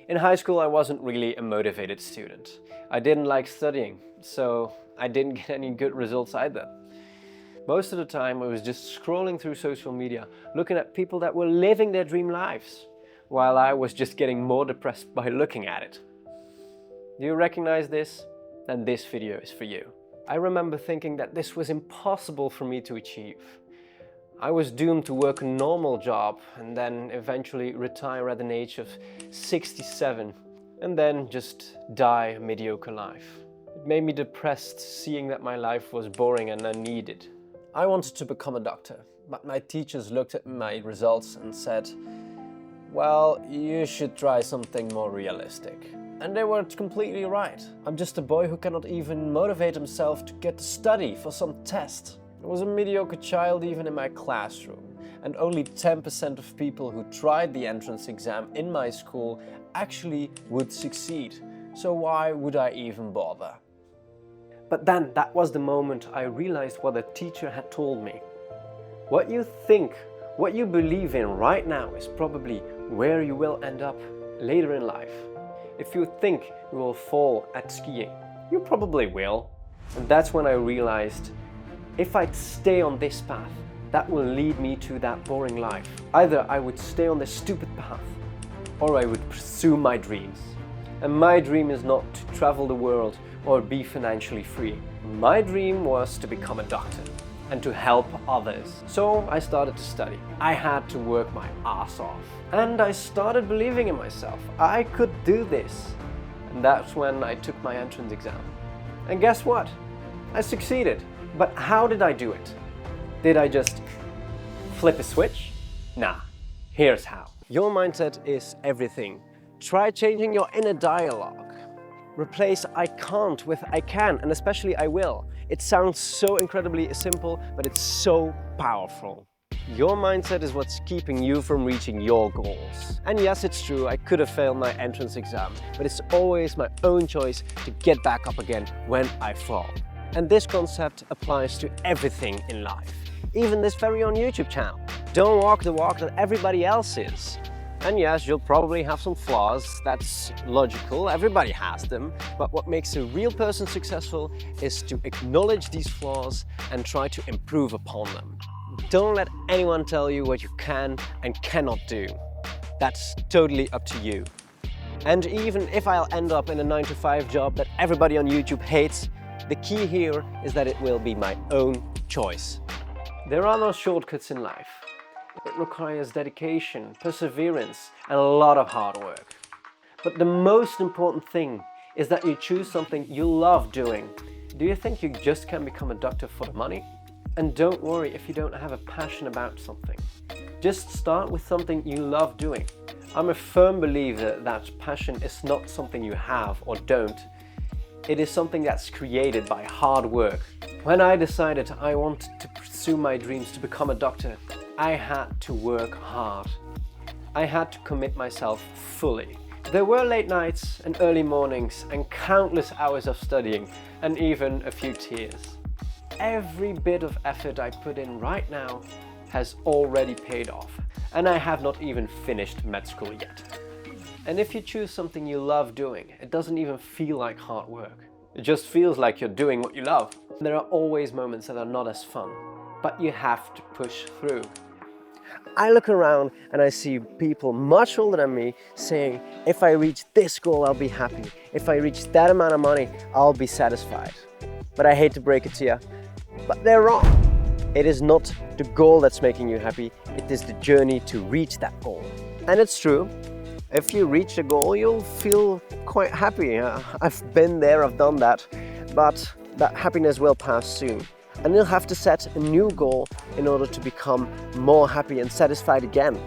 In high school, I wasn't really a motivated student. I didn't like studying, so I didn't get any good results either. Most of the time, I was just scrolling through social media, looking at people that were living their dream lives, while I was just getting more depressed by looking at it. Do you recognize this? Then this video is for you. I remember thinking that this was impossible for me to achieve. I was doomed to work a normal job and then eventually retire at an age of 67 and then just die a mediocre life. It made me depressed seeing that my life was boring and unneeded. I wanted to become a doctor, but my teachers looked at my results and said, well, you should try something more realistic. And they were completely right. I'm just a boy who cannot even motivate himself to get to study for some test. I was a mediocre child even in my classroom, and only 10% of people who tried the entrance exam in my school actually would succeed. So why would I even bother? But then that was the moment I realized what the teacher had told me. What you think, what you believe in right now is probably where you will end up later in life. If you think you will fall at skiing, you probably will. And that's when I realized if I'd stay on this path, that will lead me to that boring life. Either I would stay on this stupid path, or I would pursue my dreams. And my dream is not to travel the world or be financially free. My dream was to become a doctor and to help others. So I started to study. I had to work my ass off. And I started believing in myself. I could do this. And that's when I took my entrance exam. And guess what? I succeeded. But how did I do it? Did I just flip a switch? Nah, here's how. Your mindset is everything. Try changing your inner dialogue. Replace I can't with I can, and especially I will. It sounds so incredibly simple, but it's so powerful. Your mindset is what's keeping you from reaching your goals. And yes, it's true, I could have failed my entrance exam, but it's always my own choice to get back up again when I fall. And this concept applies to everything in life, even this very own YouTube channel. Don't walk the walk that everybody else is. And yes, you'll probably have some flaws, that's logical, everybody has them, but what makes a real person successful is to acknowledge these flaws and try to improve upon them. Don't let anyone tell you what you can and cannot do. That's totally up to you. And even if I'll end up in a 9-to-5 job that everybody on YouTube hates, the key here is that it will be my own choice. There are no shortcuts in life. It requires dedication, perseverance, and a lot of hard work. But the most important thing is that you choose something you love doing. Do you think you just can become a doctor for the money? And don't worry if you don't have a passion about something. Just start with something you love doing. I'm a firm believer that passion is not something you have or don't. It is something that's created by hard work. When I decided I wanted to pursue my dreams to become a doctor, I had to work hard. I had to commit myself fully. There were late nights and early mornings and countless hours of studying and even a few tears. Every bit of effort I put in right now has already paid off, and I have not even finished med school yet. And if you choose something you love doing, it doesn't even feel like hard work. It just feels like you're doing what you love. There are always moments that are not as fun, but you have to push through. I look around and I see people much older than me saying, if I reach this goal, I'll be happy. If I reach that amount of money, I'll be satisfied. But I hate to break it to you, but they're wrong. It is not the goal that's making you happy, it is the journey to reach that goal. And it's true. If you reach a goal, you'll feel quite happy. I've been there, I've done that, but that happiness will pass soon. And you'll have to set a new goal in order to become more happy and satisfied again.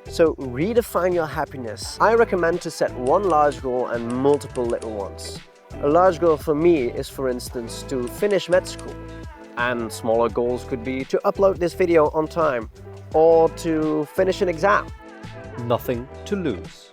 So redefine your happiness. I recommend to set one large goal and multiple little ones. A large goal for me is, for instance, to finish med school. And smaller goals could be to upload this video on time or to finish an exam. Nothing to lose.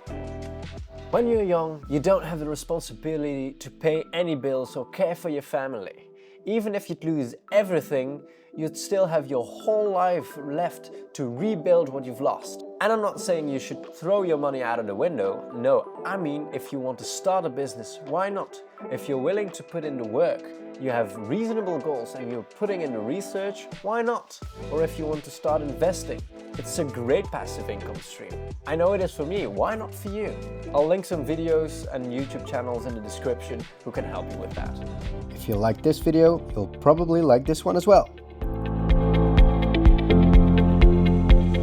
When you're young, you don't have the responsibility to pay any bills or care for your family. Even if you'd lose everything, you'd still have your whole life left to rebuild what you've lost. And I'm not saying you should throw your money out of the window. No, I mean, if you want to start a business, why not? If you're willing to put in the work, you have reasonable goals and you're putting in the research, why not? Or if you want to start investing, it's a great passive income stream. I know it is for me, why not for you? I'll link some videos and YouTube channels in the description who can help you with that. If you like this video, you'll probably like this one as well.